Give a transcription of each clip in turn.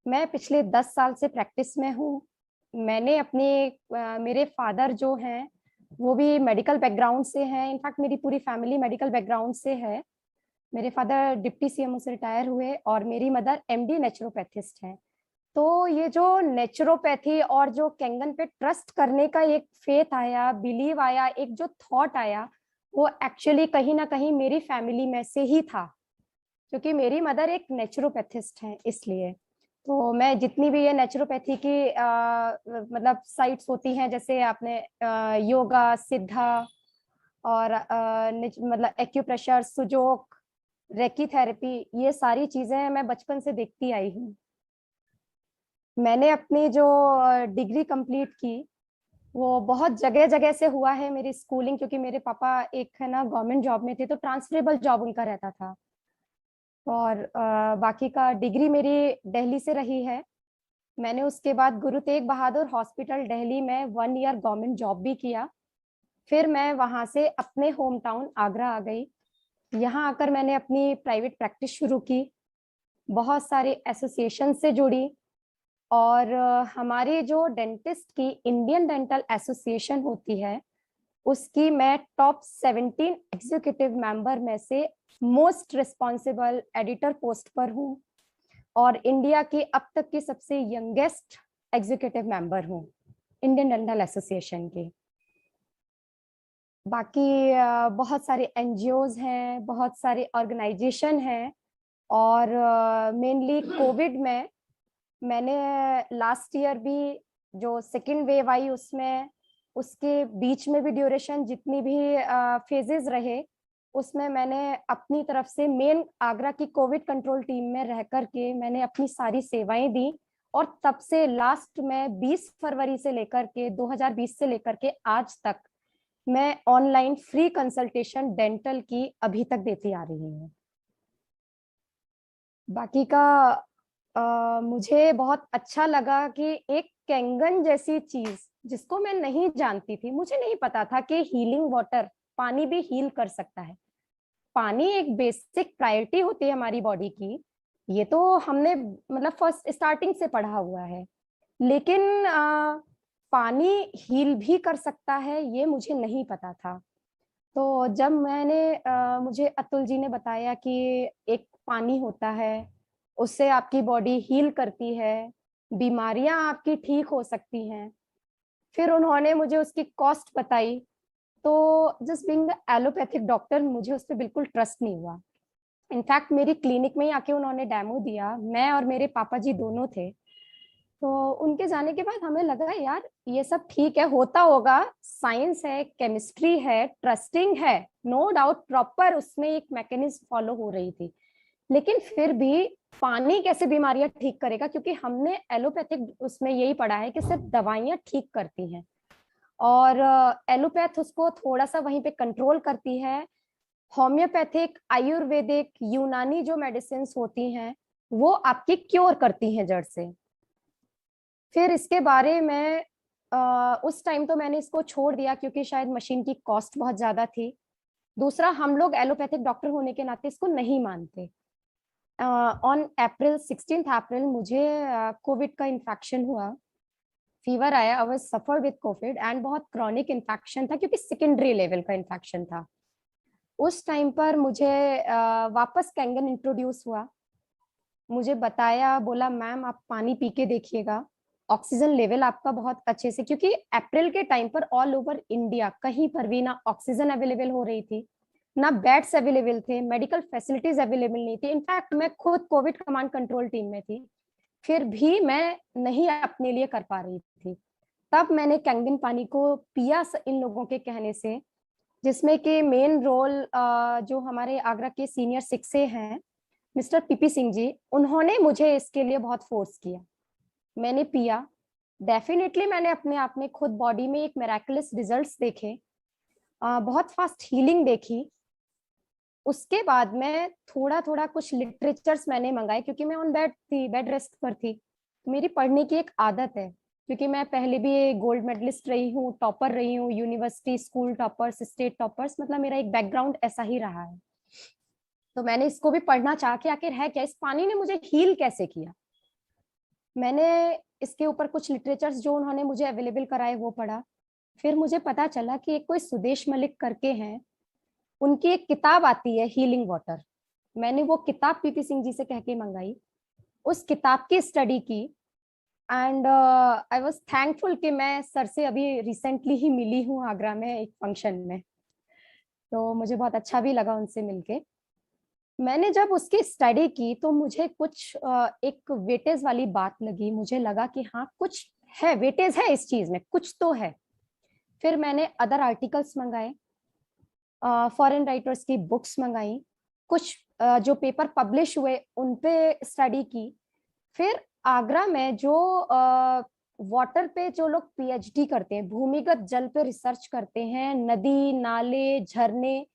मैं पिछले 10 साल से प्रैक्टिस में हूँ। मैंने अपने मेरे फादर जो हैं वो भी मेडिकल बैकग्राउंड से हैं। इनफैक्ट मेरी पूरी फैमिली मेडिकल बैकग्राउंड से है। मेरे फादर डिप्टी सीएमओ से रिटायर हुए और मेरी मदर एमडी नेचुरोपैथिस्ट हैं। तो ये जो नेचुरोपैथी और जो कैंगन पे ट्रस्ट करने का एक फेथ आया, बिलीव आया, एक जो थॉट आया, वो एक्चुअली कहीं ना कहीं मेरी फैमिली में से ही था, क्योंकि मेरी मदर एक नेचुरोपैथिस्ट हैं। इसलिए तो मैं जितनी भी ये नेचुरोपैथी की मतलब साइट्स होती हैं, जैसे आपने योगा, सिद्धा और मतलब एक्यूप्रेशर, सुजोक, रेकी थेरेपी, ये सारी चीजें मैं बचपन से देखती आई हूँ। मैंने अपनी जो डिग्री कंप्लीट की वो बहुत जगह जगह से हुआ है मेरी स्कूलिंग, क्योंकि मेरे पापा एक है ना गवर्नमेंट जॉब में थे, तो ट्रांसफरेबल जॉब उनका रहता था। और बाकी का डिग्री मेरी दिल्ली से रही है। मैंने उसके बाद गुरु तेग बहादुर हॉस्पिटल दिल्ली में 1 ईयर गवर्नमेंट जॉब भी किया। फिर मैं वहां से अपने होम टाउन आगरा आ गई। यहाँ आकर मैंने अपनी प्राइवेट प्रैक्टिस शुरू की, बहुत सारे एसोसिएशन से जुड़ी। और हमारी जो डेंटिस्ट की इंडियन डेंटल एसोसिएशन होती है, उसकी मैं टॉप 17 एग्जीक्यूटिव मेंबर में से मोस्ट रिस्पॉन्सिबल एडिटर पोस्ट पर हूँ, और इंडिया की अब तक की सबसे यंगेस्ट एग्जीक्यूटिव मेंबर हूँ इंडियन डेंटल एसोसिएशन की। बाकी बहुत सारे एनजीओज हैं, बहुत सारे ऑर्गेनाइजेशन हैं। और मेनली कोविड में मैंने लास्ट ईयर भी जो सेकेंड वेव आई उसमें, उसके बीच में भी ड्यूरेशन जितनी भी फेजेस रहे, उसमें मैंने अपनी तरफ से मेन आगरा की कोविड कंट्रोल टीम में रह करके मैंने अपनी सारी सेवाएं दी। और तब से लास्ट में 20 फरवरी से लेकर के 2020 से लेकर के आज तक मैं ऑनलाइन फ्री कंसल्टेशन डेंटल की अभी तक देती आ रही हूँ। बाकी का मुझे बहुत अच्छा लगा कि एक कैंगन जैसी चीज जिसको मैं नहीं जानती थी, मुझे नहीं पता था कि हीलिंग वाटर, पानी भी हील कर सकता है। पानी एक बेसिक प्रायोरिटी होती है हमारी बॉडी की, ये तो हमने मतलब फर्स्ट स्टार्टिंग से पढ़ा हुआ है। लेकिन पानी हील भी कर सकता है, ये मुझे नहीं पता था। तो जब मुझे अतुल जी ने बताया कि एक पानी होता है, उससे आपकी बॉडी हील करती है, बीमारियां आपकी ठीक हो सकती हैं, फिर उन्होंने मुझे उसकी कॉस्ट बताई, तो just being the allopathic doctor मुझे उस पर बिल्कुल ट्रस्ट नहीं हुआ। इनफैक्ट मेरी क्लिनिक में ही आके उन्होंने डेमो दिया, मैं और मेरे पापा जी दोनों थे। तो उनके जाने के बाद हमें लगा यार ये सब ठीक है, होता होगा, साइंस है, केमिस्ट्री है, ट्रस्टिंग है, नो डाउट प्रॉपर उसमें एक मैकेनिज्म फॉलो हो रही थी। लेकिन फिर भी पानी कैसे बीमारियां ठीक करेगा, क्योंकि हमने एलोपैथिक उसमें यही पढ़ा है कि सिर्फ दवाइयां ठीक करती हैं, और एलोपैथ उसको थोड़ा सा वहीं पे कंट्रोल करती है। होम्योपैथिक, आयुर्वेदिक, यूनानी जो मेडिसिन होती हैं वो आपकी क्योर करती हैं जड़ से। फिर इसके बारे में उस टाइम तो मैंने इसको छोड़ दिया, क्योंकि शायद मशीन की कॉस्ट बहुत ज्यादा थी। दूसरा, हम लोग एलोपैथिक डॉक्टर होने के नाते इसको नहीं मानते। ऑन अप्रैल 16 अप्रैल मुझे कोविड का इन्फेक्शन हुआ, फीवर आया, I was suffer with Covid and बहुत क्रॉनिक इन्फेक्शन था, क्योंकि सेकेंडरी लेवल का इन्फेक्शन था। उस टाइम पर मुझे वापस कैंगन इंट्रोड्यूस हुआ। मुझे बताया, बोला मैम आप पानी पी के देखिएगा, ऑक्सीजन लेवल आपका बहुत अच्छे से, क्योंकि अप्रैल के टाइम पर ऑल ओवर इंडिया कहीं पर भी ना ऑक्सीजन अवेलेबल हो रही थी, ना बेड्स अवेलेबल थे, मेडिकल फैसिलिटीज अवेलेबल नहीं थी। इनफैक्ट मैं खुद कोविड कमांड कंट्रोल टीम में थी, फिर भी मैं नहीं अपने लिए कर पा रही थी। तब मैंने कैंगन पानी को पिया इन लोगों के कहने से, जिसमें कि मेन रोल जो हमारे आगरा के सीनियर शिक्षक हैं मिस्टर पीपी सिंह जी, उन्होंने मुझे इसके लिए बहुत फोर्स किया। मैंने पिया, डेफिनेटली मैंने अपने आप में खुद बॉडी में एक मेराकुलस रिजल्ट्स देखे, बहुत फास्ट हीलिंग देखी। उसके बाद में थोड़ा थोड़ा कुछ लिटरेचर्स मैंने मंगाए, क्योंकि मैं ऑन बेड थी, बेड रेस्ट पर थी। मेरी पढ़ने की एक आदत है, क्योंकि मैं पहले भी गोल्ड मेडलिस्ट रही हूँ, टॉपर रही हूँ, university, school toppers, state toppers, मतलब मेरा एक बैकग्राउंड ऐसा ही रहा है। तो मैंने इसको भी पढ़ना चाह के, आखिर है क्या, इस पानी ने मुझे हील कैसे किया। मैंने इसके ऊपर कुछ लिटरेचर्स जो उन्होंने मुझे अवेलेबल कराए वो पढ़ा। फिर मुझे पता चला कि एक कोई सुदेश मलिक करके हैं, उनकी एक किताब आती है हीलिंग वाटर। मैंने वो किताब पीपी सिंह जी से कह के मंगाई, उस किताब की स्टडी की। एंड आई वाज थैंकफुल कि मैं सर से अभी रिसेंटली ही मिली हूँ आगरा में एक फंक्शन में, तो मुझे बहुत अच्छा भी लगा उनसे मिलके। मैंने जब उसकी स्टडी की तो मुझे कुछ एक वेटेज वाली बात लगी, मुझे लगा कि हाँ कुछ है, वेटेज है इस चीज में, कुछ तो है। फिर मैंने अदर आर्टिकल्स मंगाए, फॉरेन राइटर्स की बुक्स मंगाई, कुछ जो पेपर पब्लिश हुए उन पे स्टडी की। फिर आगरा में जो वाटर पे जो लोग पीएचडी करते हैं, भूमिगत जल पे रिसर्च करते हैं, नदी नाले झरने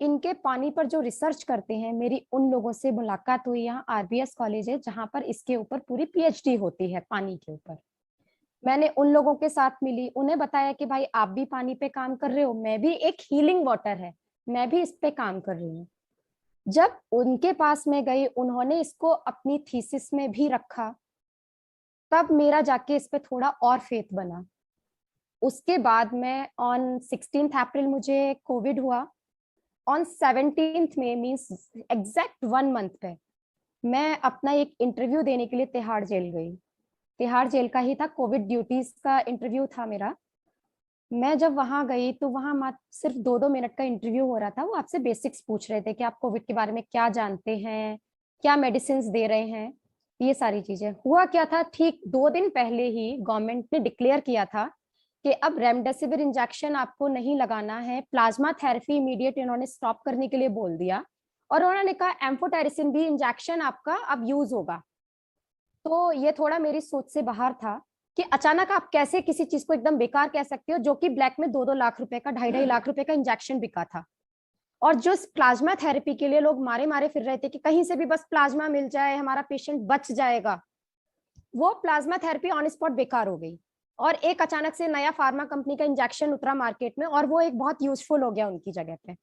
इनके पानी पर जो रिसर्च करते हैं, मेरी उन लोगों से मुलाकात हुई। यहाँ आरबीएस कॉलेज है जहां पर इसके ऊपर पूरी पीएचडी होती है पानी के ऊपर। मैंने उन लोगों के साथ मिली, उन्हें बताया कि भाई आप भी पानी पे काम कर रहे हो, मैं भी, एक हीलिंग वाटर है, मैं भी इस पे काम कर रही हूँ। जब उनके पास में गई, उन्होंने इसको अपनी थीसिस में भी रखा, तब मेरा जाके इस पे थोड़ा और फेथ बना। उसके बाद में ऑन 16 अप्रैल मुझे कोविड हुआ। ऑन 17 में मीन्स एग्जैक्ट 1 मंथ पे मैं अपना एक इंटरव्यू देने के लिए तिहाड़ जेल गई। तिहाड़ जेल का ही था, कोविड ड्यूटीज का इंटरव्यू था मेरा। मैं जब वहां गई तो वहां मात्र सिर्फ 2-2 मिनट का इंटरव्यू हो रहा था। वो आपसे बेसिक्स पूछ रहे थे कि आप कोविड के बारे में क्या जानते हैं, क्या मेडिसिन दे रहे हैं, ये सारी चीजें। हुआ क्या था, ठीक 2 दिन पहले ही गवर्नमेंट ने डिक्लेयर किया था कि अब रेमडेसिविर इंजेक्शन आपको नहीं लगाना है, प्लाज्मा थेरेपी इमीडिएट इन्होंने स्टॉप करने के लिए बोल दिया। और उन्होंने कहा एम्फोटेरिसिन भी इंजेक्शन आपका अब यूज होगा। तो ये थोड़ा मेरी सोच से बाहर था कि अचानक आप कैसे किसी चीज को एकदम बेकार कह सकते हो, जो कि ब्लैक में 2-2 लाख रुपए का, 2.5-2.5 लाख रुपए का इंजेक्शन बिका था। और जो प्लाज्मा थेरेपी के लिए लोग मारे मारे फिर रहे थे कि कहीं से भी बस प्लाज्मा मिल जाए, हमारा पेशेंट बच जाएगा, वो प्लाज्मा थेरेपी ऑन स्पॉट बेकार हो गई। और एक अचानक से नया फार्मा कंपनी का इंजेक्शन उतरा मार्केट में, और वो एक बहुत यूजफुल हो गया उनकी जगह पे।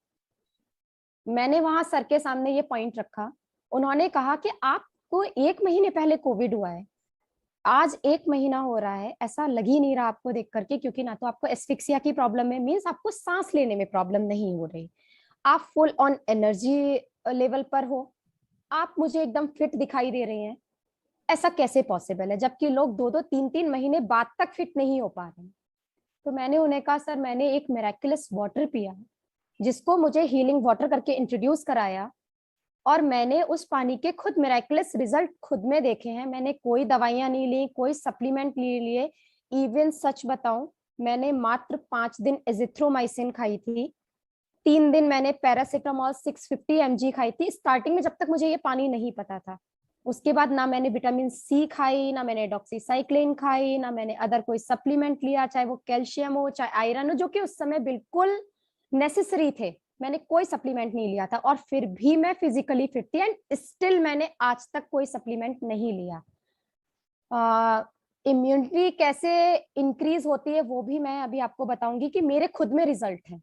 मैंने वहां सर के सामने ये पॉइंट रखा। उन्होंने कहा कि आपको 1 महीने पहले कोविड हुआ है, आज 1 महीना हो रहा है, ऐसा लग ही नहीं रहा आपको देख करके, क्योंकि ना तो आपको एस्फिक्सिया की प्रॉब्लम है, मीन्स आपको सांस लेने में प्रॉब्लम नहीं हो रही, आप फुल ऑन एनर्जी लेवल पर हो, आप मुझे एकदम फिट दिखाई दे रहे हैं। ऐसा कैसे पॉसिबल है, जबकि लोग 2-2 3-3 महीने बाद तक फिट नहीं हो पा रहे हैं। तो मैंने उन्हें कहा सर मैंने एक मेराकुलस वाटर पिया, जिसको मुझे हीलिंग वाटर करके इंट्रोड्यूस कराया, और मैंने उस पानी के खुद मिराकुलस रिजल्ट खुद में देखे हैं। मैंने कोई दवाइयां नहीं ली, कोई सप्लीमेंट नहीं लिए। इवन सच बताऊं, मैंने मात्र 5 दिन एजिथ्रोमाइसिन खाई थी, 3 दिन मैंने पैरासिटामोल 650 mg खाई थी, स्टार्टिंग में जब तक मुझे ये पानी नहीं पता था। उसके बाद ना मैंने विटामिन सी खाई, ना मैंने डॉक्सीसाइक्लिन खाई, ना मैंने अदर कोई सप्लीमेंट लिया, चाहे वो कैल्शियम हो चाहे आयरन हो, जो कि उस समय बिल्कुल नेसेसरी थे। मैंने कोई सप्लीमेंट नहीं लिया था, और फिर भी मैं फिजिकली फिट थी, एंड स्टिल मैंने आज तक कोई सप्लीमेंट नहीं लिया। इम्यूनिटी कैसे इंक्रीज होती है वो भी मैं अभी आपको बताऊंगी कि मेरे खुद में रिजल्ट है।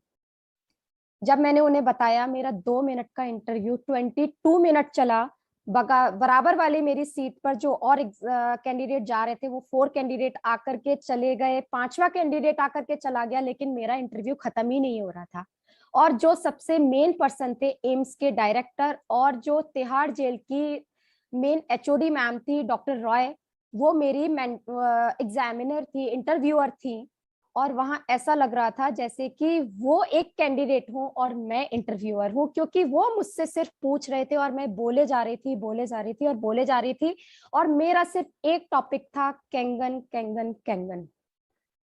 जब मैंने उन्हें बताया, मेरा 2 मिनट का इंटरव्यू 22 मिनट चला। बराबर वाली मेरी सीट पर जो और कैंडिडेट जा रहे थे, वो 4 कैंडिडेट आकर के चले गए, 5वां कैंडिडेट आकर के चला गया, लेकिन मेरा इंटरव्यू खत्म ही नहीं हो रहा था। और जो सबसे मेन पर्सन थे, एम्स के डायरेक्टर और जो तिहाड़ जेल की मेन एचओडी मैम थी, डॉक्टर रॉय, वो मेरी एग्जामिनर थी, इंटरव्यूअर थी। और वहां ऐसा लग रहा था जैसे कि वो एक कैंडिडेट हूं और मैं इंटरव्यूअर हूं, क्योंकि वो मुझसे सिर्फ पूछ रहे थे और मैं बोले जा रही थी, बोले जा रही थी और बोले जा रही थी। और मेरा सिर्फ एक टॉपिक था, कैंगन कैंगन कैंगन।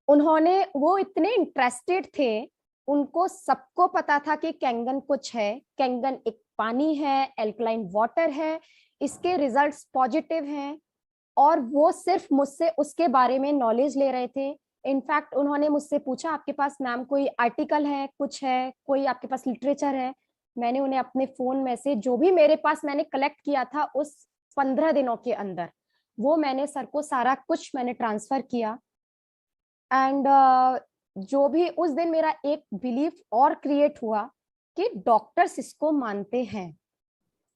उन्होंने, वो इतने इंटरेस्टेड थे, उनको सबको पता था कि कैंगन कुछ है, कैंगन एक पानी है, एल्कलाइन वाटर है, इसके रिजल्ट्स पॉजिटिव हैं। और वो सिर्फ मुझसे उसके बारे में नॉलेज ले रहे थे। इनफैक्ट उन्होंने मुझसे पूछा आपके पास मैम कोई आर्टिकल है, कुछ है, कोई आपके पास लिटरेचर है। मैंने उन्हें अपने फोन में से जो भी मेरे पास मैंने कलेक्ट किया था उस 15 दिनों के अंदर, वो मैंने सर को सारा कुछ मैंने ट्रांसफर किया। एंड जो भी उस दिन मेरा एक बिलीफ और क्रिएट हुआ कि डॉक्टर्स इसको मानते हैं,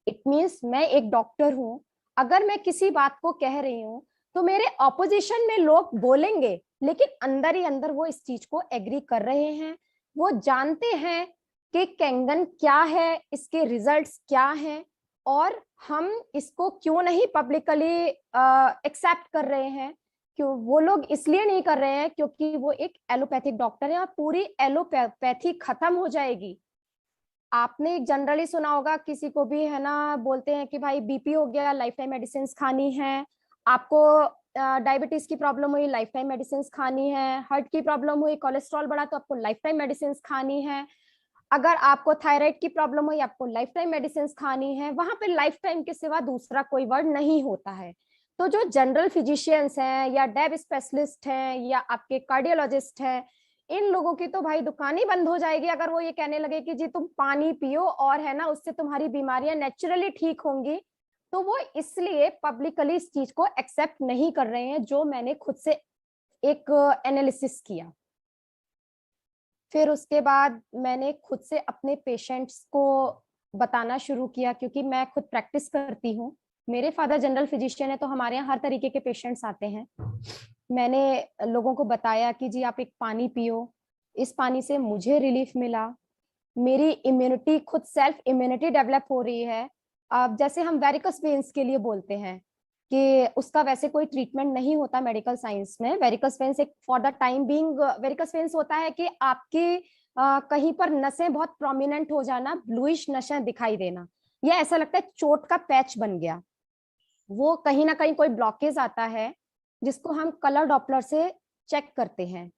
इट मीन्स मैं एक डॉक्टर हूं, अगर मैं किसी बात को कह रही हूँ तो मेरे ऑपोजिशन में लोग बोलेंगे, लेकिन अंदर ही अंदर वो इस चीज को एग्री कर रहे हैं। वो जानते हैं कि कैंगन क्या है, इसके रिजल्ट्स क्या हैं, और हम इसको क्यों नहीं पब्लिकली एक्सेप्ट कर रहे हैं। क्यों वो लोग इसलिए नहीं कर रहे हैं क्योंकि वो एक एलोपैथिक डॉक्टर है और पूरी एलोपैथी खत्म हो जाएगी। आपने एक जनरली सुना होगा, किसी को भी है ना, बोलते हैं कि भाई बीपी हो गया, लाइफ टाइम मेडिसिन खानी है। आपको डायबिटीज की प्रॉब्लम हुई, लाइफ टाइम मेडिसिन खानी है। हार्ट की प्रॉब्लम हुई, कोलेस्ट्रॉल बढ़ा, तो आपको लाइफ टाइम मेडिसिन खानी है। अगर आपको थायराइड की प्रॉब्लम हुई, आपको लाइफ टाइम मेडिसिन खानी है। वहां पे लाइफ टाइम के सिवा दूसरा कोई वर्ड नहीं होता है। तो जो जनरल फिजिशियंस हैं या डेब स्पेशलिस्ट हैं या आपके कार्डियोलॉजिस्ट हैं, इन लोगों की तो भाई दुकान ही बंद हो जाएगी अगर वो ये कहने लगे कि जी तुम पानी पियो और है ना उससे तुम्हारी बीमारियां नेचुरली ठीक होंगी। तो वो इसलिए पब्लिकली इस चीज को एक्सेप्ट नहीं कर रहे हैं, जो मैंने खुद से एक एनालिसिस किया। फिर उसके बाद मैंने खुद से अपने पेशेंट्स को बताना शुरू किया, क्योंकि मैं खुद प्रैक्टिस करती हूँ। मेरे फादर जनरल फिजिशियन है, तो हमारे यहाँ हर तरीके के पेशेंट्स आते हैं। मैंने लोगों को बताया कि जी आप एक पानी पियो, इस पानी से मुझे रिलीफ मिला, मेरी इम्यूनिटी, खुद सेल्फ इम्यूनिटी डेवलप हो रही है। अब जैसे हम वेरिकस वेन्स के लिए बोलते हैं कि उसका वैसे कोई ट्रीटमेंट नहीं होता मेडिकल साइंस में। वेरिकस वेन्स एक for the time being, varicose veins होता है कि आपकी कहीं पर नसें बहुत प्रोमिनेंट हो जाना, ब्लूइश नसें दिखाई देना, या ऐसा लगता है चोट का पैच बन गया। वो कहीं ना कहीं कोई ब्लॉकेज आता है, जिसको हम कलर डॉपलर से चेक करते हैं।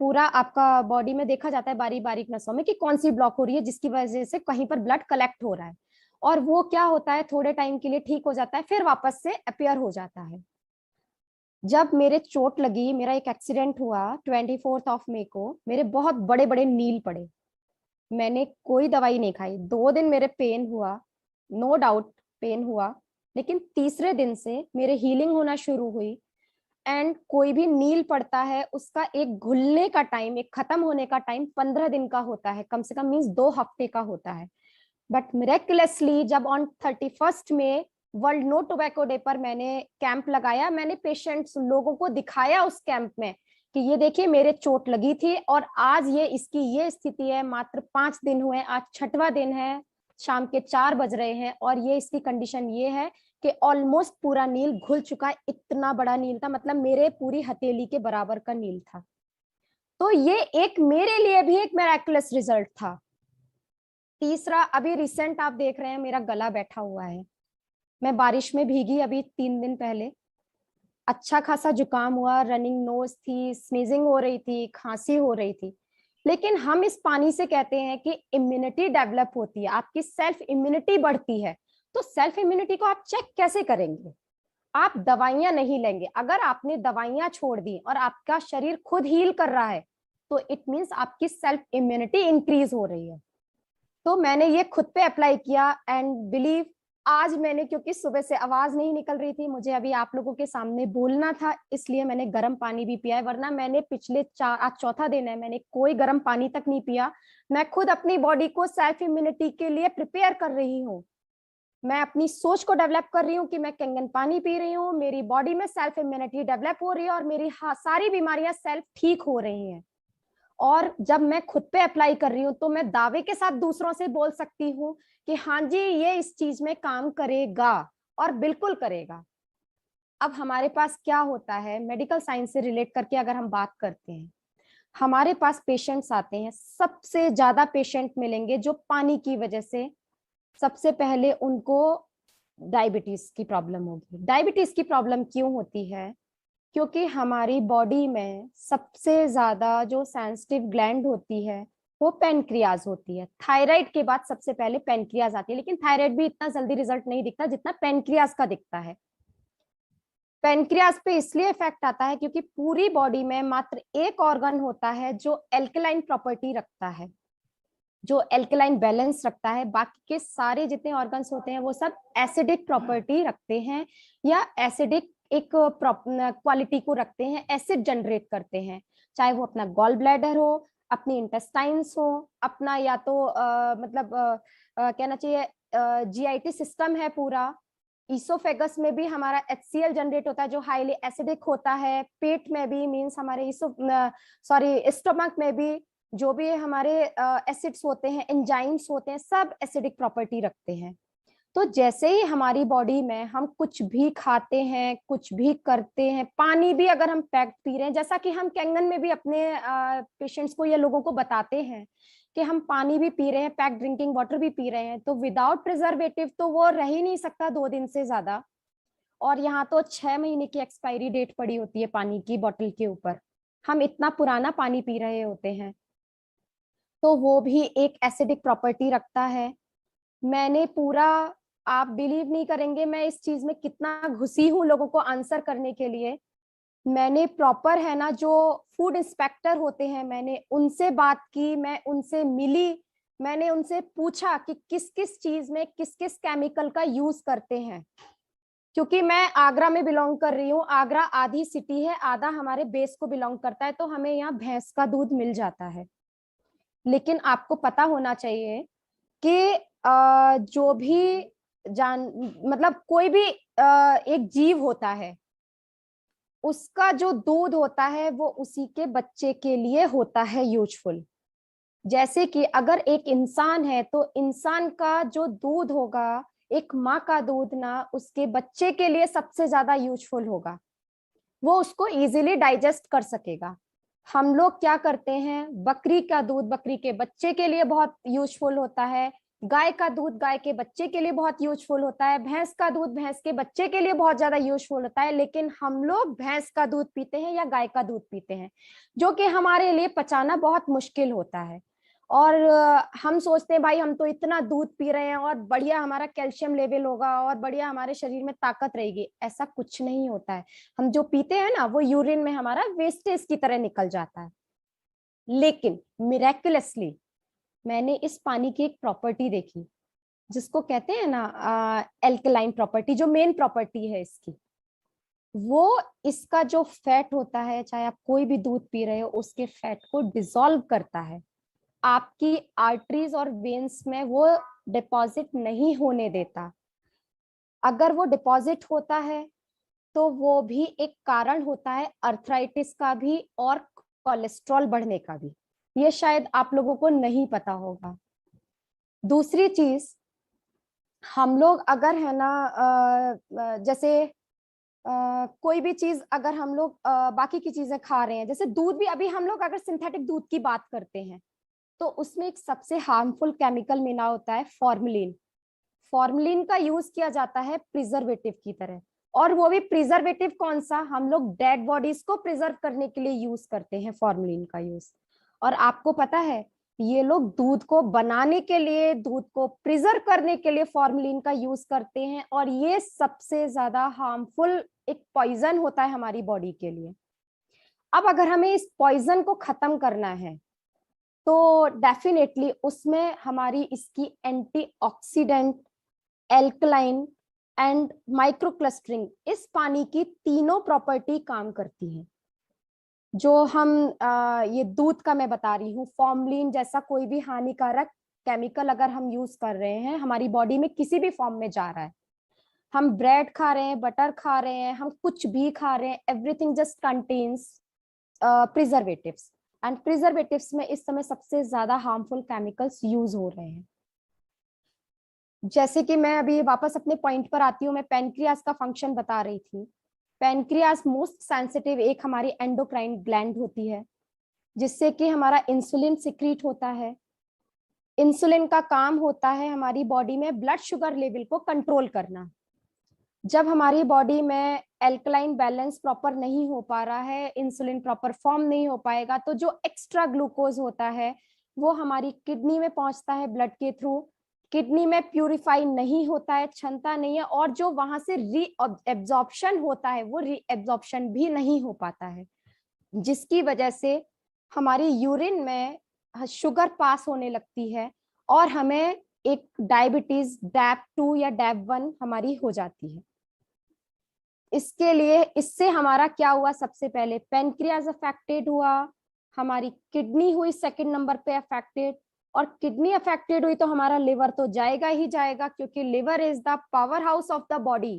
पूरा आपका बॉडी में देखा जाता है बारीक बारीक नसों में कि कौन सी ब्लॉक हो रही है, जिसकी वजह से कहीं पर ब्लड कलेक्ट हो रहा है। और वो क्या होता है, थोड़े टाइम के लिए ठीक हो जाता है, फिर वापस से अपीयर हो जाता है। जब मेरे चोट लगी, मेरा एक एक्सीडेंट हुआ 24 मई को, मेरे बहुत बड़े बड़े नील पड़े। मैंने कोई दवाई नहीं खाई, 2 दिन मेरे पेन हुआ, नो डाउट पेन हुआ, लेकिन तीसरे दिन से मेरे हीलिंग होना शुरू हुई। एंड कोई भी नील पड़ता है, उसका एक घुलने का टाइम, एक खत्म होने का टाइम 15 दिन का होता है, कम से कम मीन्स 2 हफ्ते का होता है। बट मिरेकुलसली जब on 31 May world no tobacco day पर मैंने कैंप लगाया, मैंने पेशेंट्स लोगों को दिखाया उस कैंप में कि ये देखिए मेरे चोट लगी थी और आज ये इसकी ये स्थिति है। मात्र 5 दिन हुए, आज 6वां दिन है, शाम के 4 बज रहे हैं और ये इसकी कंडीशन ये है कि ऑलमोस्ट पूरा नील घुल चुका है। इतना बड़ा नील था, मतलब मेरे पूरी हथेली के बराबर का नील था। तो ये एक मेरे लिए भी एक मिरेकुलस रिजल्ट था। तीसरा, अभी रिसेंट आप देख रहे हैं मेरा गला बैठा हुआ है। मैं बारिश में भीगी अभी 3 दिन पहले, अच्छा खासा जुकाम हुआ, रनिंग नोज थी, स्नीजिंग हो रही थी, खांसी हो रही थी। लेकिन हम इस पानी से कहते हैं कि इम्यूनिटी डेवलप होती है, आपकी सेल्फ इम्यूनिटी बढ़ती है। तो सेल्फ इम्यूनिटी को आप चेक कैसे करेंगे? आप दवाइयां नहीं लेंगे। अगर आपने दवाइयां छोड़ दी और आपका शरीर खुद हील कर रहा है, तो इट मीन्स आपकी सेल्फ इम्यूनिटी इंक्रीज हो रही है। तो मैंने ये खुद पे अप्लाई किया एंड बिलीव, आज मैंने, क्योंकि सुबह से आवाज नहीं निकल रही थी, मुझे अभी आप लोगों के सामने बोलना था, इसलिए मैंने गर्म पानी भी पिया है। वरना मैंने पिछले आज 4था दिन है, मैंने कोई गर्म पानी तक नहीं पिया। मैं खुद अपनी बॉडी को सेल्फ इम्यूनिटी के लिए प्रिपेयर कर रही हूँ। मैं अपनी सोच को डेवलप कर रही हूँ कि मैं कैंगन पानी पी रही हूँ, मेरी बॉडी में सेल्फ इम्यूनिटी डेवलप हो रही है और मेरी सारी बीमारियां सेल्फ ठीक हो रही हैं। और जब मैं खुद पे अप्लाई कर रही हूँ, तो मैं दावे के साथ दूसरों से बोल सकती हूँ कि हाँ जी ये इस चीज में काम करेगा, और बिल्कुल करेगा। अब हमारे पास क्या होता है, मेडिकल साइंस से रिलेट करके अगर हम बात करते हैं, हमारे पास पेशेंट्स आते हैं, सबसे ज्यादा पेशेंट मिलेंगे जो पानी की वजह से, सबसे पहले उनको डायबिटीज की प्रॉब्लम होगी। डायबिटीज की प्रॉब्लम क्यों होती है? क्योंकि हमारी बॉडी में सबसे ज्यादा जो सेंसिटिव ग्लैंड होती है वो पेनक्रियाज होती है। थायराइड के बाद सबसे पहले पेनक्रियाज आती है, लेकिन थायराइड भी इतना जल्दी रिजल्ट नहीं दिखता जितना पेनक्रियाज का दिखता है। पेनक्रियाज पे इसलिए इफेक्ट आता है क्योंकि पूरी बॉडी में मात्र एक ऑर्गन होता है जो एल्कलाइन प्रॉपर्टी रखता है, जो एल्कलाइन बैलेंस रखता है। बाकी के सारे जितने ऑर्गन्स होते हैं वो सब एसिडिक प्रॉपर्टी रखते हैं, या एसिडिक एक क्वालिटी को रखते हैं, एसिड जनरेट करते हैं। चाहे वो अपना गॉल ब्लैडर हो, अपनी इंटेस्टाइन्स हो, अपना या तो मतलब कहना चाहिए जीआईटी सिस्टम है पूरा, इसोफेगस में भी हमारा HCl जनरेट होता है जो हाईली एसिडिक होता है। पेट में भी मींस हमारे स्टमक में भी जो भी हमारे एसिड्स होते हैं, एंजाइम्स होते हैं, सब एसिडिक प्रॉपर्टी रखते हैं। तो जैसे ही हमारी बॉडी में हम कुछ भी खाते हैं, कुछ भी करते हैं, पानी भी अगर हम पैक्ड पी रहे हैं, जैसा कि हम कैंगन में भी अपने पेशेंट्स को या लोगों को बताते हैं कि हम पानी भी पी रहे हैं, पैक्ड ड्रिंकिंग वाटर भी पी रहे हैं, तो विदाउट प्रिजर्वेटिव तो वो रह ही नहीं सकता 2 दिन से ज्यादा। और यहाँ तो 6 महीने की एक्सपायरी डेट पड़ी होती है पानी की बोतल के ऊपर, हम इतना पुराना पानी पी रहे होते हैं, तो वो भी एक एसिडिक प्रॉपर्टी रखता है। मैंने पूरा, आप बिलीव नहीं करेंगे मैं इस चीज में कितना घुसी हूँ लोगों को आंसर करने के लिए। मैंने प्रॉपर है ना जो फूड इंस्पेक्टर होते हैं, मैंने उनसे बात की, मैं उनसे मिली, मैंने उनसे पूछा कि किस किस चीज में किस किस केमिकल का यूज करते हैं। क्योंकि मैं आगरा में बिलोंग कर रही हूँ, आगरा आधी सिटी है, आधा हमारे बेस को बिलोंग करता है, तो हमें यहाँ भैंस का दूध मिल जाता है। लेकिन आपको पता होना चाहिए कि जो भी मतलब कोई भी एक जीव होता है, उसका जो दूध होता है वो उसी के बच्चे के लिए होता है यूजफुल। जैसे कि अगर एक इंसान है तो इंसान का जो दूध होगा, एक माँ का दूध ना उसके बच्चे के लिए सबसे ज्यादा यूजफुल होगा, वो उसको इजीली डाइजेस्ट कर सकेगा। हम लोग क्या करते हैं, बकरी का दूध बकरी के बच्चे के लिए बहुत यूजफुल होता है, गाय का दूध गाय के बच्चे के लिए बहुत यूजफुल होता है, भैंस का दूध भैंस के बच्चे के लिए बहुत ज्यादा यूजफुल होता है। लेकिन हम लोग भैंस का दूध पीते हैं या गाय का दूध पीते हैं, जो कि हमारे लिए पचाना बहुत मुश्किल होता है। और हम सोचते हैं भाई हम तो इतना दूध पी रहे हैं और बढ़िया हमारा कैल्शियम लेवल होगा और बढ़िया हमारे शरीर में ताकत रहेगी। ऐसा कुछ नहीं होता है। हम जो पीते हैं ना वो यूरिन में हमारा वेस्टेज की तरह निकल जाता है। लेकिन मिरेकुलसली मैंने इस पानी की एक प्रॉपर्टी देखी, जिसको कहते हैं ना एल्कलाइन प्रॉपर्टी, जो मेन प्रॉपर्टी है इसकी, वो इसका जो फैट होता है, चाहे आप कोई भी दूध पी रहे हो, उसके फैट को डिसॉल्व करता है, आपकी आर्टरीज और वेन्स में वो डिपॉजिट नहीं होने देता। अगर वो डिपॉजिट होता है तो वो भी एक कारण होता है अर्थराइटिस का भी और कोलेस्ट्रॉल बढ़ने का भी। ये शायद आप लोगों को नहीं पता होगा। दूसरी चीज, हम लोग अगर है ना जैसे कोई भी चीज अगर हम लोग बाकी की चीजें खा रहे हैं, जैसे दूध भी, अभी हम लोग अगर सिंथेटिक दूध की बात करते हैं तो उसमें एक सबसे हार्मफुल केमिकल मिला होता है फॉर्मलिन। फॉर्मलिन का यूज किया जाता है प्रिजर्वेटिव की तरह। और वो भी प्रिजर्वेटिव कौन सा, हम लोग डेड बॉडीज को प्रिजर्व करने के लिए यूज करते हैं फॉर्मलिन का यूज। और आपको पता है ये लोग दूध को बनाने के लिए, दूध को प्रिजर्व करने के लिए फॉर्मलिन का यूज करते हैं, और ये सबसे ज्यादा हार्मफुल एक पॉइजन होता है हमारी बॉडी के लिए। अब अगर हमें इस पॉइजन को खत्म करना है तो डेफिनेटली उसमें हमारी इसकी antioxidant, alkaline and micro clustering, इस पानी की तीनों प्रॉपर्टी काम करती है। जो हम ये दूध का मैं बता रही हूँ, फॉर्मलिन जैसा कोई भी हानिकारक केमिकल अगर हम यूज कर रहे हैं हमारी बॉडी में किसी भी फॉर्म में जा रहा है, हम ब्रेड खा रहे हैं, बटर खा रहे हैं, हम कुछ भी खा रहे हैं, everything just contains preservatives. And preservatives में इस समय सबसे ज्यादा हार्मफुल केमिकल्स यूज हो रहे हैं। जैसे कि मैं अभी वापस अपने पॉइंट पर आती हूँ, मैं पेनक्रियास का फंक्शन बता रही थी। पेनक्रियास मोस्ट सेंसिटिव एक हमारी एंडोक्राइन ग्लैंड होती है, जिससे कि हमारा इंसुलिन सिक्रीट होता है। इंसुलिन का काम होता है हमारी बॉडी में ब्लड शुगर लेवल को कंट्रोल करना। जब हमारी बॉडी में एल्कलाइन बैलेंस प्रॉपर नहीं हो पा रहा है, इंसुलिन प्रॉपर फॉर्म नहीं हो पाएगा, तो जो एक्स्ट्रा ग्लूकोज होता है वो हमारी किडनी में पहुंचता है ब्लड के थ्रू। किडनी में प्यूरिफाई नहीं होता है, क्षमता नहीं है, और जो वहां से री एब्जॉर्प्शन होता है वो री एब्जॉर्प्शन भी नहीं हो पाता है, जिसकी वजह से हमारी यूरिन में शुगर पास होने लगती है और हमें एक डायबिटीज डैप 2 या डैप 1 हमारी हो जाती है। इसके लिए, इससे हमारा क्या हुआ, सबसे पहले पेनक्रियाज अफेक्टेड हुआ, हमारी किडनी हुई सेकंड नंबर पे अफेक्टेड, और किडनी अफेक्टेड हुई तो हमारा लिवर तो जाएगा ही जाएगा, क्योंकि liver is the power house of the body.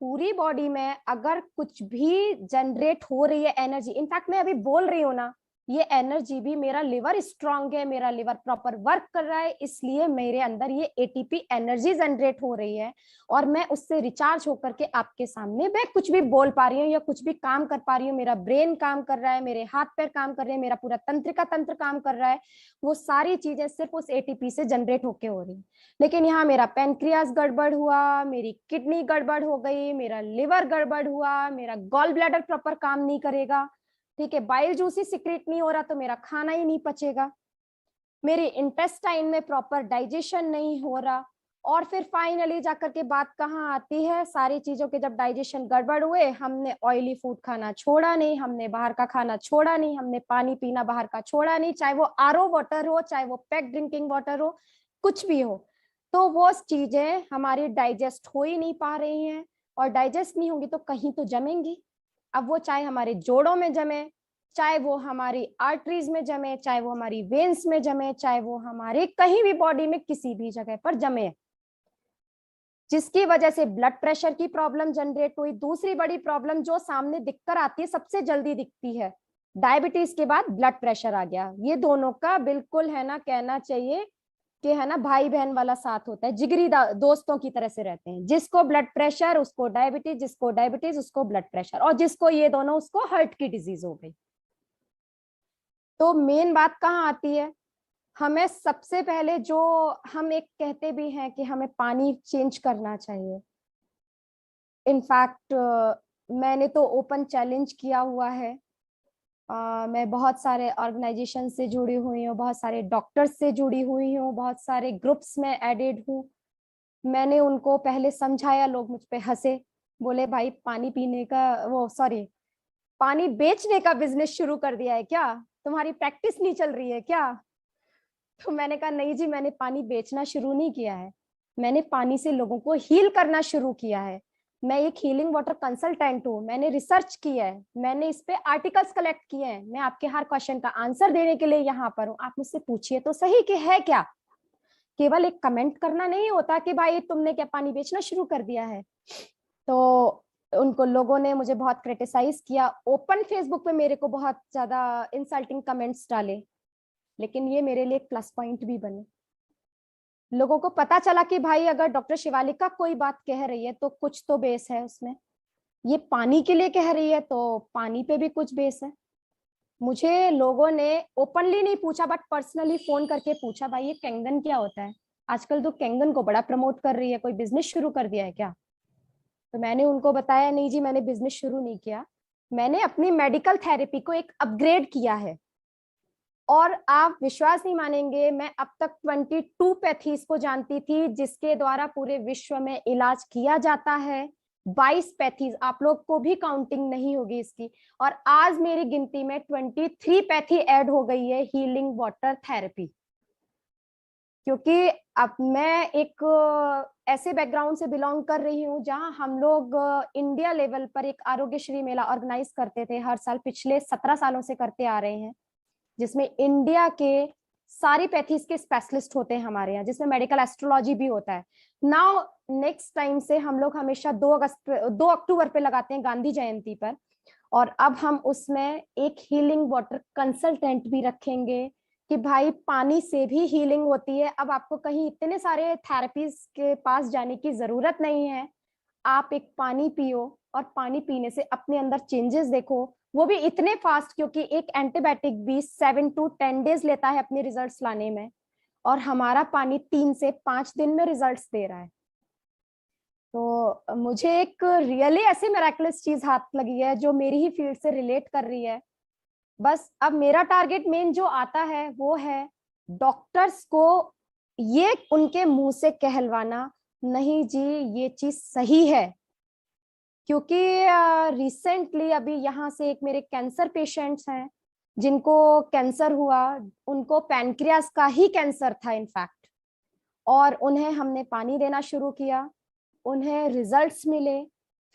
पूरी बॉडी में अगर कुछ भी जनरेट हो रही है एनर्जी, इनफैक्ट मैं अभी बोल रही हूँ ना, ये एनर्जी भी, मेरा लिवर स्ट्रांग है, मेरा लिवर प्रॉपर वर्क कर रहा है, इसलिए मेरे अंदर ये एटीपी एनर्जी जनरेट हो रही है, और मैं उससे रिचार्ज होकर के आपके सामने मैं कुछ भी बोल पा रही हूँ या कुछ भी काम कर पा रही हूँ। मेरा ब्रेन काम कर रहा है, मेरे हाथ पैर काम कर रहे हैं, मेरा पूरा तंत्रिका तंत्र काम कर रहा है, वो सारी चीजें सिर्फ उस एटीपी से जनरेट होके हो रही है। लेकिन यहाँ मेरा पेनक्रियास गड़बड़ हुआ, मेरी किडनी गड़बड़ हो गई, मेरा लिवर गड़बड़ हुआ, मेरा गॉल ब्लैडर प्रॉपर काम नहीं करेगा, ठीक है, बाइल जूस ही सिक्रेट नहीं हो रहा तो मेरा खाना ही नहीं पचेगा, मेरे इंटेस्टाइन में प्रॉपर डाइजेशन नहीं हो रहा, और फिर फाइनली जाकर के बात कहाँ आती है, सारी चीजों के जब डाइजेशन गड़बड़ हुए, हमने ऑयली फूड खाना छोड़ा नहीं, हमने बाहर का खाना छोड़ा नहीं, हमने पानी पीना बाहर का छोड़ा नहीं, चाहे वो आरओ वाटर हो, चाहे वो पैक ड्रिंकिंग वाटर हो, कुछ भी हो, तो वो चीजें हमारी डाइजेस्ट हो ही नहीं पा रही हैं, और डाइजेस्ट नहीं होंगी तो कहीं तो जमेंगी। अब वो चाहे हमारे जोड़ों में जमे, चाहे वो हमारी आर्टरीज में जमे, चाहे वो हमारी वेन्स में जमे, चाहे वो हमारे कहीं भी बॉडी में किसी भी जगह पर जमे, जिसकी वजह से ब्लड प्रेशर की प्रॉब्लम जनरेट हुई। दूसरी बड़ी प्रॉब्लम जो सामने दिखकर आती है, सबसे जल्दी दिखती है, डायबिटीज के बाद ब्लड प्रेशर आ गया। ये दोनों का बिल्कुल है ना, कहना चाहिए कि है ना भाई बहन वाला साथ होता है, जिगरी दोस्तों की तरह से रहते हैं। जिसको ब्लड प्रेशर उसको डायबिटीज, जिसको डायबिटीज उसको ब्लड प्रेशर, और जिसको ये दोनों उसको हार्ट की डिजीज हो गई। तो मेन बात कहाँ आती है, हमें सबसे पहले जो हम एक कहते भी हैं कि हमें पानी चेंज करना चाहिए। इनफैक्ट मैंने तो ओपन चैलेंज किया हुआ है, मैं बहुत सारे ऑर्गेनाइजेशन से जुड़ी हुई हूँ, बहुत सारे डॉक्टर्स से जुड़ी हुई हूँ, बहुत सारे ग्रुप्स में एडेड हूँ। मैंने उनको पहले समझाया, लोग मुझ पे हंसे, बोले भाई पानी पीने का वो सॉरी पानी बेचने का बिजनेस शुरू कर दिया है क्या, तुम्हारी प्रैक्टिस नहीं चल रही है क्या? तो मैंने कहा नहीं जी, मैंने पानी बेचना शुरू नहीं किया है, मैंने पानी से लोगों को हील करना शुरू किया है। मैं एक हीलिंग वाटर कंसल्टेंट हूँ, मैंने रिसर्च किया है, मैंने इस पे आर्टिकल्स कलेक्ट किए हैं, मैं आपके हर क्वेश्चन का आंसर देने के लिए यहाँ पर हूँ। आप मुझसे पूछिए तो सही कि है क्या, केवल एक कमेंट करना नहीं होता कि भाई तुमने क्या पानी बेचना शुरू कर दिया है। तो उनको लोगों ने मुझे बहुत क्रिटिसाइज किया, ओपन फेसबुक पे मेरे को बहुत ज्यादा इंसल्टिंग कमेंट्स डाले, लेकिन ये मेरे लिए एक प्लस पॉइंट भी बने। लोगों को पता चला कि भाई अगर डॉक्टर शिवालिका कोई बात कह रही है तो कुछ तो बेस है उसमें, ये पानी के लिए कह रही है तो पानी पे भी कुछ बेस है। मुझे लोगों ने ओपनली नहीं पूछा, बट पर्सनली फोन करके पूछा, भाई ये कैंगन क्या होता है, आजकल तो कैंगन को बड़ा प्रमोट कर रही है, कोई बिजनेस शुरू कर दिया है क्या? तो मैंने उनको बताया नहीं जी, मैंने बिजनेस शुरू नहीं किया, मैंने अपनी मेडिकल थेरेपी को एक अपग्रेड किया है। और आप विश्वास नहीं मानेंगे, मैं अब तक 22 पैथीज को जानती थी जिसके द्वारा पूरे विश्व में इलाज किया जाता है। 22 पैथीज, आप लोग को भी काउंटिंग नहीं होगी इसकी, और आज मेरी गिनती में 23 पैथी ऐड हो गई है हीलिंग वाटर थेरेपी। क्योंकि अब मैं एक ऐसे बैकग्राउंड से बिलोंग कर रही हूँ जहां हम लोग इंडिया लेवल पर एक आरोग्यश्री मेला ऑर्गेनाइज करते थे हर साल, पिछले 17 सालों से करते आ रहे हैं, जिसमें इंडिया के सारी पैथीज के स्पेशलिस्ट होते हैं हमारे यहाँ, जिसमें मेडिकल एस्ट्रोलॉजी भी होता है। नाउ नेक्स्ट टाइम से हम लोग हमेशा 2 अक्टूबर पे लगाते हैं, गांधी जयंती पर, और अब हम उसमें एक हीलिंग वाटर कंसल्टेंट भी रखेंगे कि भाई पानी से भी हीलिंग होती है। अब आपको कहीं इतने सारे थेरेपीज के पास जाने की जरूरत नहीं है, आप एक पानी पियो और पानी पीने से अपने अंदर चेंजेस देखो, वो भी इतने फास्ट, क्योंकि एक एंटीबायोटिक भी 7 to 10 डेज लेता है अपने रिजल्ट्स लाने में, और हमारा पानी 3 से 5 दिन में रिजल्ट्स दे रहा है। तो मुझे एक रियली ऐसी मिरेकलस चीज हाथ लगी है जो मेरी ही फील्ड से रिलेट कर रही है। बस अब मेरा टारगेट मेन जो आता है वो है डॉक्टर्स को ये उनके मुंह से कहलवाना, नहीं जी ये चीज सही है। क्योंकि रिसेंटली अभी यहाँ से एक मेरे कैंसर पेशेंट्स हैं जिनको कैंसर हुआ, उनको पैनक्रियास का ही कैंसर था इनफैक्ट, और उन्हें हमने पानी देना शुरू किया, उन्हें रिजल्ट्स मिले।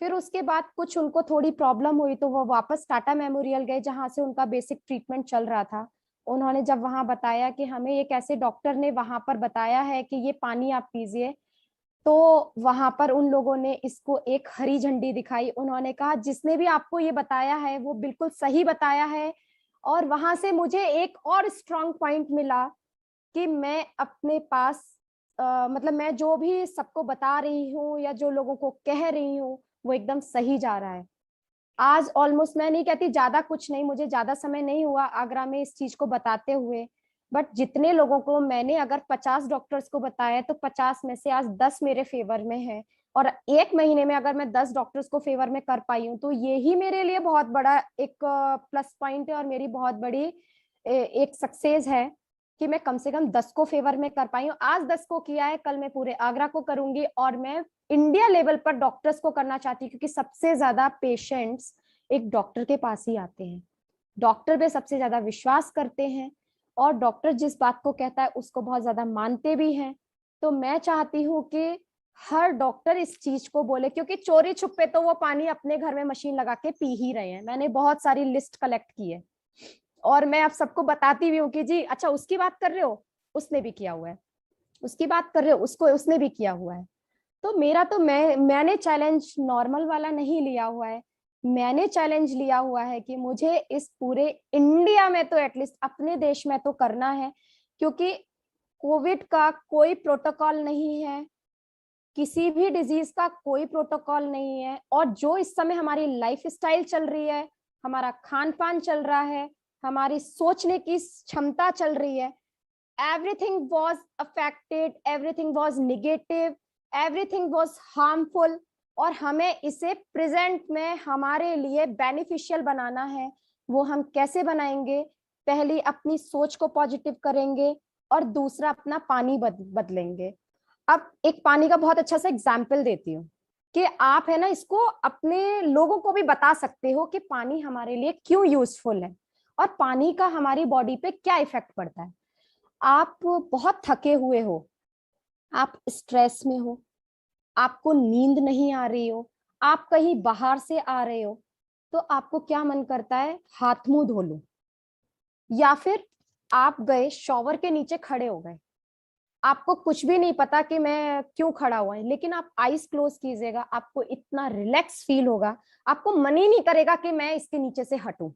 फिर उसके बाद कुछ उनको थोड़ी प्रॉब्लम हुई तो वो वापस टाटा मेमोरियल गए जहां से उनका बेसिक ट्रीटमेंट चल रहा था। उन्होंने जब वहां बताया कि हमें ये कैसे, डॉक्टर ने वहां पर बताया है कि ये पानी आप पीजिए, तो वहां पर उन लोगों ने इसको एक हरी झंडी दिखाई। उन्होंने कहा जिसने भी आपको ये बताया है वो बिल्कुल सही बताया है। और वहां से मुझे एक और स्ट्रांग पॉइंट मिला कि मैं अपने पास मतलब मैं जो भी सबको बता रही हूँ या जो लोगों को कह रही हूँ वो एकदम सही जा रहा है। आज ऑलमोस्ट, मैं नहीं कहती ज्यादा कुछ नहीं, मुझे ज्यादा समय नहीं हुआ आगरा में इस चीज को बताते हुए, बट जितने लोगों को मैंने अगर 50 डॉक्टर्स को बताया तो 50 में से आज 10 मेरे फेवर में है। और एक महीने में अगर मैं 10 डॉक्टर्स को फेवर में कर पाई हूँ तो ये ही मेरे लिए बहुत बड़ा एक प्लस पॉइंट है और मेरी बहुत बड़ी एक सक्सेस है कि मैं कम से कम 10 को फेवर में कर पाई हूँ। आज 10 को किया है, कल मैं पूरे आगरा को करूंगी और मैं इंडिया लेवल पर डॉक्टर्स को करना चाहती हूँ, क्योंकि सबसे ज्यादा पेशेंट्स एक डॉक्टर के पास ही आते हैं। डॉक्टर पे सबसे ज्यादा विश्वास करते हैं और डॉक्टर जिस बात को कहता है उसको बहुत ज्यादा मानते भी हैं। तो मैं चाहती हूँ कि हर डॉक्टर इस चीज को बोले, क्योंकि चोरी छुपे तो वो पानी अपने घर में मशीन लगा के पी ही रहे हैं। मैंने बहुत सारी लिस्ट कलेक्ट की है और मैं आप सबको बताती भी हूँ कि जी अच्छा उसकी बात कर रहे हो, उसने भी किया हुआ है, उसकी बात कर रहे हो, उसको उसने भी किया हुआ है। तो मेरा तो मैंने चैलेंज नॉर्मल वाला नहीं लिया हुआ है, मैंने चैलेंज लिया हुआ है कि मुझे इस पूरे इंडिया में तो एटलीस्ट अपने देश में तो करना है, क्योंकि कोविड का कोई प्रोटोकॉल नहीं है, किसी भी डिजीज का कोई प्रोटोकॉल नहीं है। और जो इस समय हमारी लाइफ स्टाइल चल रही है, हमारा खान पान चल रहा है, हमारी सोचने की क्षमता चल रही है, everything was affected, everything was negative, everything was harmful। और हमें इसे प्रेजेंट में हमारे लिए बेनिफिशियल बनाना है। वो हम कैसे बनाएंगे? पहली अपनी सोच को पॉजिटिव करेंगे और दूसरा अपना पानी बदलेंगे। अब एक पानी का बहुत अच्छा सा एग्जाम्पल देती हूँ कि आप है ना इसको अपने लोगों को भी बता सकते हो कि पानी हमारे लिए क्यों यूजफुल है और पानी का हमारी बॉडी पे क्या इफेक्ट पड़ता है। आप बहुत थके हुए हो, आप स्ट्रेस में हो, आपको नींद नहीं आ रही हो, आप कहीं बाहर से आ रहे हो, तो आपको क्या मन करता है? हाथ मुंह धो लो। या फिर आप गए शॉवर के नीचे खड़े हो गए, आपको कुछ भी नहीं पता कि मैं क्यों खड़ा हुआ है, लेकिन आप आईज क्लोज कीजिएगा, आपको इतना रिलैक्स फील होगा, आपको मन ही नहीं करेगा कि मैं इसके नीचे से हटूं।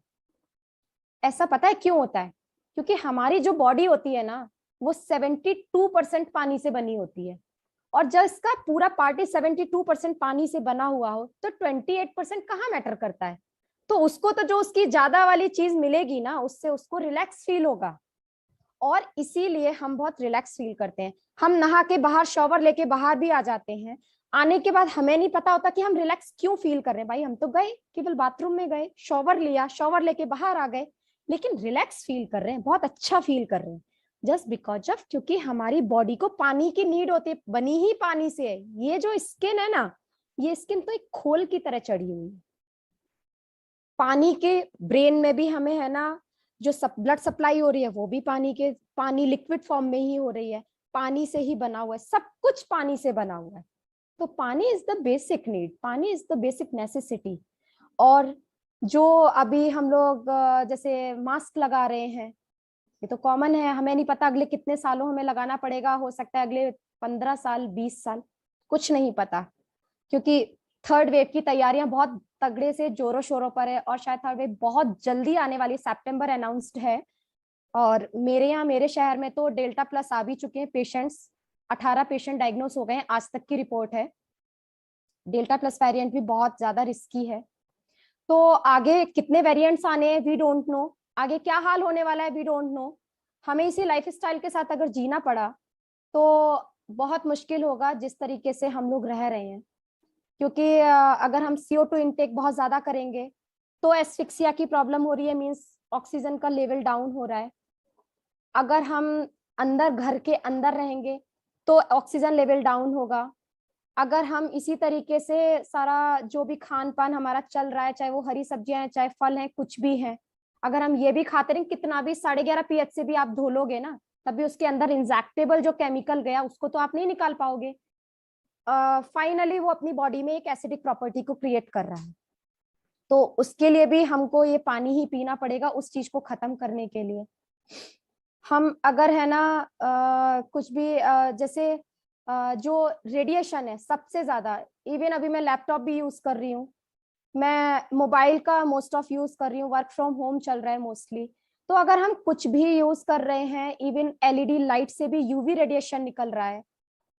ऐसा पता है क्यों होता है? क्योंकि हमारी जो बॉडी होती है ना वो 72% पानी से बनी होती है, और जब इसका पूरा पार्टी 72% पानी से बना हुआ हो तो 28% कहाँ मैटर करता है? तो उसको तो जो उसकी ज्यादा वाली चीज मिलेगी ना उससे उसको रिलैक्स फील होगा, और इसीलिए हम बहुत रिलैक्स फील करते हैं। हम नहा के बाहर शॉवर लेके बाहर भी आ जाते हैं, आने के बाद हमें नहीं पता होता कि हम रिलैक्स क्यों फील कर रहे हैं। भाई हम तो गए, केवल बाथरूम में गए, शॉवर लिया, शॉवर लेके बाहर आ गए, लेकिन रिलैक्स फील कर रहे हैं, बहुत अच्छा फील कर रहे हैं, जस्ट बिकॉज ऑफ क्योंकि हमारी बॉडी को पानी की नीड होती है, बनी ही पानी से है। ये जो स्किन है ना, ये स्किन तो एक खोल की तरह चढ़ी हुई है। पानी के ब्रेन में भी हमें है ना जो ब्लड सप्लाई हो रही है वो भी पानी लिक्विड फॉर्म में ही हो रही है, पानी से ही बना हुआ है, सब कुछ पानी से बना हुआ है। तो पानी इज द बेसिक नीड, पानी इज द बेसिक नेसेसिटी। और जो अभी हम लोग जैसे मास्क लगा रहे हैं, ये तो कॉमन है, हमें नहीं पता अगले कितने सालों हमें लगाना पड़ेगा, हो सकता है अगले 15 साल 20 साल, कुछ नहीं पता, क्योंकि थर्ड वेव की तैयारियां बहुत तगड़े से जोरों शोरों पर है और शायद थर्ड वेव बहुत जल्दी आने वाली, सितंबर अनाउंस्ड है। और मेरे यहाँ मेरे शहर में तो डेल्टा प्लस आ भी चुके हैं पेशेंट्स, 18 पेशेंट डायग्नोस हो गए हैं, आज तक की रिपोर्ट है। डेल्टा प्लस वेरिएंट भी बहुत ज्यादा रिस्की है। तो आगे कितने वेरिएंट्स आने हैं वी डोंट नो, आगे क्या हाल होने वाला है वी डोंट नो। हमें इसी लाइफस्टाइल के साथ अगर जीना पड़ा तो बहुत मुश्किल होगा जिस तरीके से हम लोग रह रहे हैं, क्योंकि अगर हम CO2 इनटेक बहुत ज्यादा करेंगे तो एस्फिक्सिया की प्रॉब्लम हो रही है, मींस ऑक्सीजन का लेवल डाउन हो रहा है। अगर हम अंदर घर के अंदर रहेंगे तो ऑक्सीजन लेवल डाउन होगा। अगर हम इसी तरीके से सारा जो भी खान पान हमारा चल रहा है, चाहे वो हरी सब्जियां हैं चाहे फल हैं कुछ भी है, अगर हम ये भी खाते रहें, कितना भी 11.5 pH से भी आप धो लोगे ना तभी उसके अंदर इंजेक्टेबल जो केमिकल गया उसको तो आप नहीं निकाल पाओगे। फाइनली वो अपनी बॉडी में एक एसिडिक प्रॉपर्टी को क्रिएट कर रहा है। तो उसके लिए भी हमको ये पानी ही पीना पड़ेगा उस चीज को खत्म करने के लिए। हम अगर है ना कुछ भी जैसे जो रेडिएशन है सबसे ज्यादा, इवन अभी मैं लैपटॉप भी यूज कर रही हूँ, मैं मोबाइल का मोस्ट ऑफ यूज कर रही हूँ, वर्क फ्रॉम होम चल रहा है मोस्टली। तो अगर हम कुछ भी यूज कर रहे हैं, इवन एलईडी लाइट से भी यूवी रेडिएशन निकल रहा है,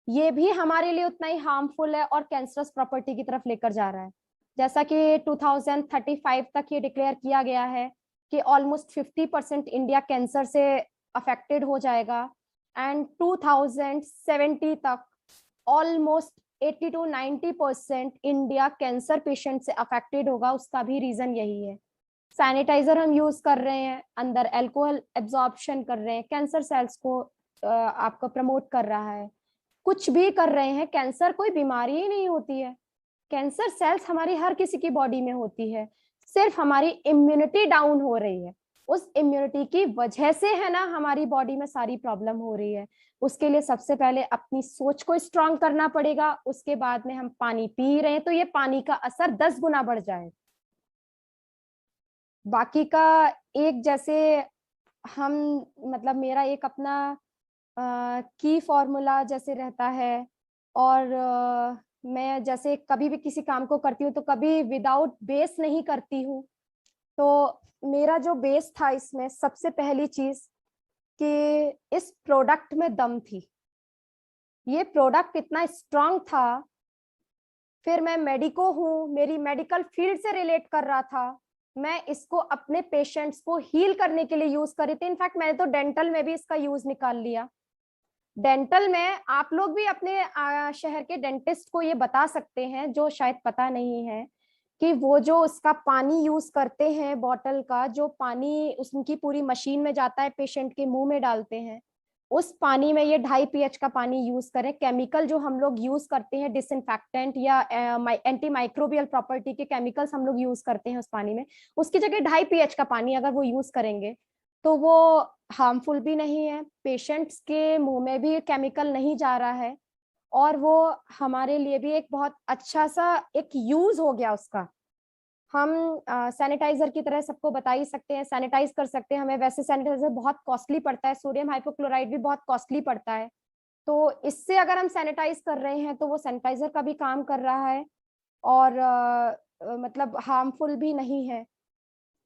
ये भी हमारे लिए उतना ही हार्मफुल है और कैंसरस प्रॉपर्टी की तरफ लेकर जा रहा है। जैसा कि 2035 तक ये डिक्लेयर किया गया है कि ऑलमोस्ट 50% इंडिया कैंसर से अफेक्टेड हो जाएगा, एंड 2070 तक almost 80 to 90% India cancer patient से अफेक्टेड होगा। उसका भी रीजन यही है, सैनिटाइजर हम यूज कर रहे हैं, अंदर एल्कोहल एब्जॉर्प्शन कर रहे हैं, कैंसर सेल्स को आपको प्रमोट कर रहा है, कुछ भी कर रहे हैं। कैंसर कोई बीमारी ही नहीं होती है, कैंसर सेल्स हमारी हर किसी की बॉडी में होती है, सिर्फ हमारी इम्यूनिटी डाउन हो रही है। उस इम्यूनिटी की वजह से है ना हमारी बॉडी में सारी प्रॉब्लम हो रही है। उसके लिए सबसे पहले अपनी सोच को स्ट्रांग करना पड़ेगा, उसके बाद में हम पानी पी रहे हैं तो ये पानी का असर 10 गुना बढ़ जाए। बाकी का एक जैसे हम मतलब मेरा एक अपना की फॉर्मूला जैसे रहता है, और मैं जैसे कभी भी किसी काम को करती हूँ तो कभी विदाउट बेस नहीं करती हूँ। तो मेरा जो बेस था इसमें सबसे पहली चीज कि इस प्रोडक्ट में दम थी, ये प्रोडक्ट इतना स्ट्रांग था। फिर मैं मेडिको हूँ, मेरी मेडिकल फील्ड से रिलेट कर रहा था, मैं इसको अपने पेशेंट्स को हील करने के लिए यूज करी थी। इनफैक्ट मैंने तो डेंटल में भी इसका यूज निकाल लिया। डेंटल में आप लोग भी अपने शहर के डेंटिस्ट को ये बता सकते हैं, जो शायद पता नहीं है, कि वो जो उसका पानी यूज करते हैं, बॉटल का जो पानी उनकी पूरी मशीन में जाता है, पेशेंट के मुंह में डालते हैं, उस पानी में ये 2.5 pH का पानी यूज करें। केमिकल जो हम लोग यूज करते हैं डिसइंफेक्टेंट या एंटी माइक्रोबियल प्रॉपर्टी के केमिकल्स हम लोग यूज करते हैं उस पानी में, उसकी जगह 2.5 pH का पानी अगर वो यूज करेंगे तो वो हार्मफुल भी नहीं है, पेशेंट्स के मुंह में भी केमिकल नहीं जा रहा है, और वो हमारे लिए भी एक बहुत अच्छा सा एक यूज हो गया उसका। हम सैनिटाइजर की तरह सबको बता ही सकते हैं, सैनिटाइज कर सकते हैं। हमें वैसे सैनिटाइजर बहुत कॉस्टली पड़ता है, सोडियम हाइपोक्लोराइड भी बहुत कॉस्टली पड़ता है, तो इससे अगर हम सैनिटाइज कर रहे हैं तो वो सैनिटाइजर का भी काम कर रहा है, और मतलब हार्मफुल भी नहीं है।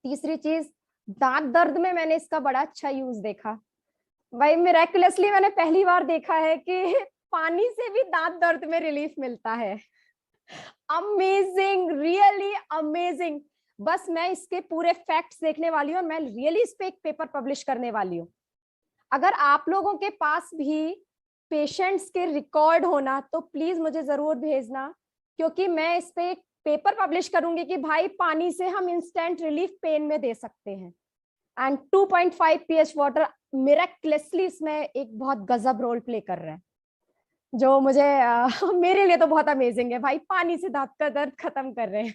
तीसरी चीज, दांत दर्द में मैंने इसका बड़ा अच्छा यूज देखा। भाई मिरेकुलसली मैंने पहली बार देखा है कि पानी से भी दांत दर्द में रिलीफ मिलता है। Amazing, really amazing. बस मैं इसके पूरे फैक्ट्स देखने वाली हूँ और मैं रियली इस पे एक पेपर पब्लिश करने वाली हूँ। अगर आप लोगों के पास भी पेशेंट्स के रिकॉर्ड होना तो प्लीज मुझे जरूर भेजना, क्योंकि मैं इस पे एक पेपर पब्लिश करूंगी कि भाई पानी से हम इंस्टेंट रिलीफ पेन में दे सकते हैं। एंड 2.5 pH वाटर मिरेक्युलसली इसमें एक बहुत गजब रोल प्ले कर रहे हैं, जो मुझे मेरे लिए तो बहुत अमेजिंग है। भाई पानी से दांत का दर्द खत्म कर रहे हैं।